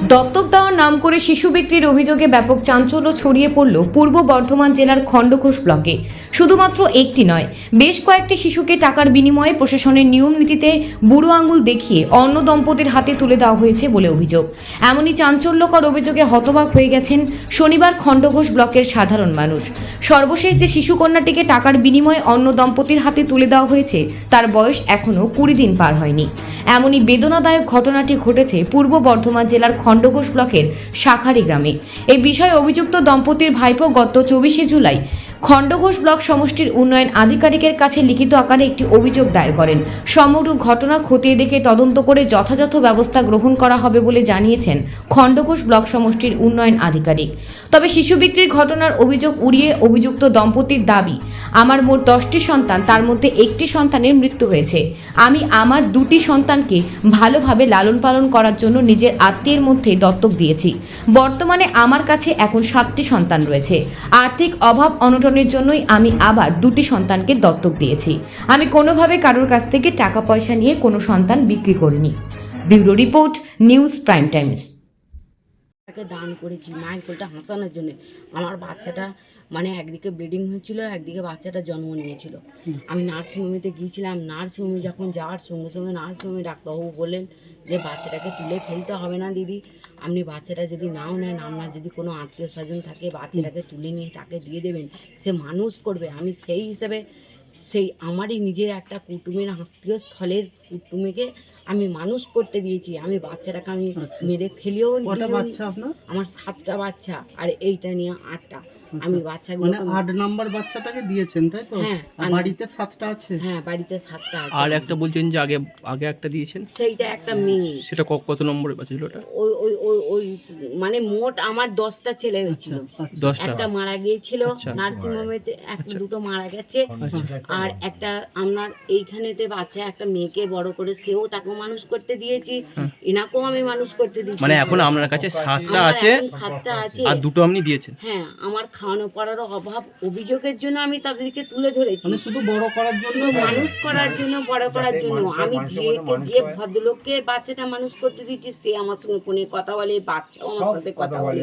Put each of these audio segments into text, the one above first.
দত্তক দেওয়ার নাম করে শিশু বিক্রির অভিযোগে ব্যাপক চাঞ্চল্য ছড়িয়ে পড়ল পূর্ব বর্ধমান জেলার খণ্ডঘোষ ব্লকে। শুধুমাত্র একটি নয়, বেশ কয়েকটি শিশুকে টাকার বিনিময়ে প্রশাসনের নিয়ম নীতিতে বুড়ো আঙুল দেখিয়ে অন্য দম্পতির হাতে তুলে দেওয়া হয়েছে বলে অভিযোগ। এমনই চাঞ্চল্যকর অভিযোগে হতবাক হয়ে গেছেন শনিবার খণ্ডঘোষ ব্লকের সাধারণ মানুষ। সর্বশেষ যে শিশুকন্যাটিকে টাকার বিনিময়ে অন্য দম্পতির হাতে তুলে দেওয়া হয়েছে তার বয়স এখনও 20 দিন পার হয়নি। এমনই বেদনাদায়ক ঘটনাটি ঘটেছে পূর্ব বর্ধমান জেলার খণ্ডঘোষ ব্লকের শাখারি গ্রামে। এই বিষয়ে অভিযুক্ত দম্পতির ভাইপো গত 24শে জুলাই খণ্ডঘোষ ব্লক সমষ্টির উন্নয়ন আধিকারিকের কাছে লিখিত আকারে একটি অভিযোগ দায়ের করেন। সমগ্র ঘটনা খতিয়ে দেখে তদন্ত করে যথাযথ ব্যবস্থা গ্রহণ করা হবে বলে জানিয়েছেন খণ্ডঘোষ ব্লক সমষ্টির উন্নয়ন আধিকারিক। তবে শিশু বিক্রির ঘটনার অভিযোগ উড়িয়ে অভিযুক্ত দম্পতির দাবি, আমার মোট 10টি সন্তান, তার মধ্যে একটি সন্তানের মৃত্যু হয়েছে। আমি আমার 2টি সন্তানকে ভালোভাবে লালন পালন করার জন্য নিজের আত্মীয়ের মধ্যে দত্তক দিয়েছি। বর্তমানে আমার কাছে এখন 7টি সন্তান রয়েছে। আর্থিক অভাব অনটনের জন্যই আমি আবার 2টি সন্তানকে দত্তক দিয়েছি। আমি কোনোভাবে কারোর কাছ থেকে টাকা পয়সা নিয়ে কোনো সন্তান বিক্রি করিনি। Bureau report, news prime Times. দান করেছি মায়ের কোলটা হাসানোর জন্য। আমার বাচ্চাটা মানে একদিকে ব্লিডিং হচ্ছিল, একদিকে বাচ্চাটা জন্ম নিয়েছিল। আমি নার্সিংহোমেতে গিয়েছিলাম। নার্সিংহোমে যখন যাওয়ার সঙ্গে সঙ্গে নার্সিংহোমে ডাক্তারবাবু বললেন যে বাচ্চাটাকে তুলে ফেলতে হবে না দিদি, আপনি বাচ্চাটা যদি নাও নেন, আপনার যদি কোনো আত্মীয় স্বজন থাকে বাচ্চাটাকে তুলে নিয়ে তাকে দিয়ে দেবেন, সে মানুষ করবে। আমি সেই হিসেবে সেই আমারই নিজের একটা কুটুমের আত্মীয় স্থলের কুটুমেকে আমি মানুষ করতে দিয়েছি। আমি বাচ্চাটাকে আমি মেরে ফেলেও আমার 7টা বাচ্চা আর এইটা নিয়ে 8টা। আমি বাচ্চাগুলো 8 নাম্বার বাচ্চাটাকে দিয়েছেন তাই তো? হ্যাঁ, বাড়িতে 7টা আছে। হ্যাঁ, বাড়িতে 7টা আছে। আর একটা বলছেন যে আগে একটা দিয়েছেন, সেইটা একটা মেয়ে। সেটা কত নম্বরের বাচ্চা ছিল ওটা? ওই ওই ওই ওই মানে মোট আমার 10টা ছেলে হয়েছিল। 10টা। একটা মারা গিয়েছিল আচ্ছা। নার্সিংহোমেতে, একটা দুটো মারা গেছে। আর একটা আপনার এইখানেতে বাচ্চা একটা মেয়েকে বড় করে সেও তাকে মানুষ করতে দিয়েছি। এনাকেও আমি মানুষ করতে দিয়েছি। মানে এখন আপনার কাছে 7টা আছে 7টা আছে আর 2টো আপনি দিয়েছেন। হ্যাঁ, আমার খাওয়ানো পড়ারও অভাব অভিযোগের জন্য আমি তাদেরকে তুলে ধরেছি। মানে শুধু বড় করার জন্য, মানুষ করার জন্য, বড় করার জন্য। আমি যে ভদ্রলোককে বাচ্চাটা মানুষ করতে দিচ্ছি সে আমার সঙ্গে ফোনে কথা বলে, বাচ্চাও আমার সাথে কথা বলে।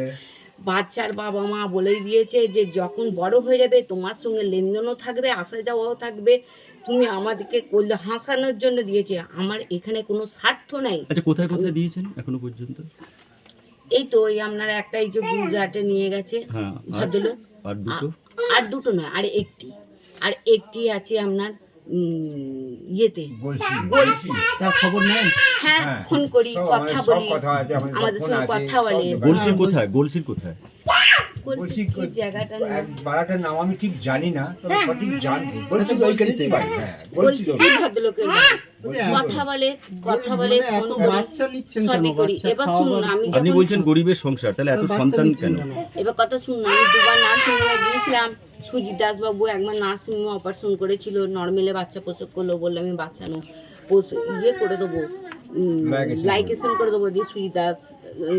বাচ্চার বাবা মা বলেই দিয়েছে যে যখন বড় হয়ে যাবে তোমার সঙ্গে লেনদেনও থাকবে, আসা যাওয়াও থাকবে, তুমি আমাদেরকে করলে হাসানোর জন্য দিয়েছে। আমার এখানে কোনো স্বার্থ নাই। আচ্ছা, কোথায় কোথায় দিয়েছেন এখনো পর্যন্ত? এই তো ওই আপনার একটা এই যে গুজরাটে নিয়ে গেছে ভদ্রলোক। আর দুটো নয়, আর একটি আছে আপনার ইয়েতে বলছি। তার খবর নেন? হ্যাঁ, ফোন করি, কথা বলি, আমাদের সঙ্গে কথা বলে। গলসির কোথায়? গলসির কোথায়? এই জায়গাটার নাম বাড়াটার নাম আমি ঠিক জানি না, তবে সঠিক জানি। বলছি ভদ্রলোকের কথা বলে এত বাচ্চা নিচ্ছেন কেন? সবই করি। এবার শুনুন, আমি আপনি বলছেন গরিবের সংসার, তাহলে এত সন্তান কেন? এবার কথা শুনুন, আমি 2বার নার্সিংহোমে গিয়েছিলাম। সুজিত দাসবাবু একবার নার্সিংহোমে অপারেশন করেছিল, নর্মালে বাচ্চা প্রসব করলো, বললো আমি বাচ্চা নো ইয়ে করে দেবো, লাইকেশন করে দেবো দিয়ে সুজিত দাস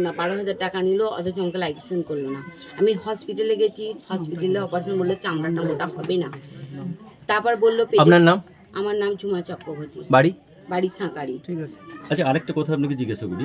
না 12,000 টাকা নিল, অথচ আমাকে লাইকেশন করলো না। আমি হসপিটালে গেছি, হসপিটালে অপারেশন বললে চামড়াটা মোটা হবে না। তারপর বললো আপনার নাম? আমার নাম ঝুমা চক্রবর্তী, বাড়ি সাঁকারি। ঠিক আছে। আচ্ছা, আরেকটা কথা আপনাকে জিজ্ঞাসা করি।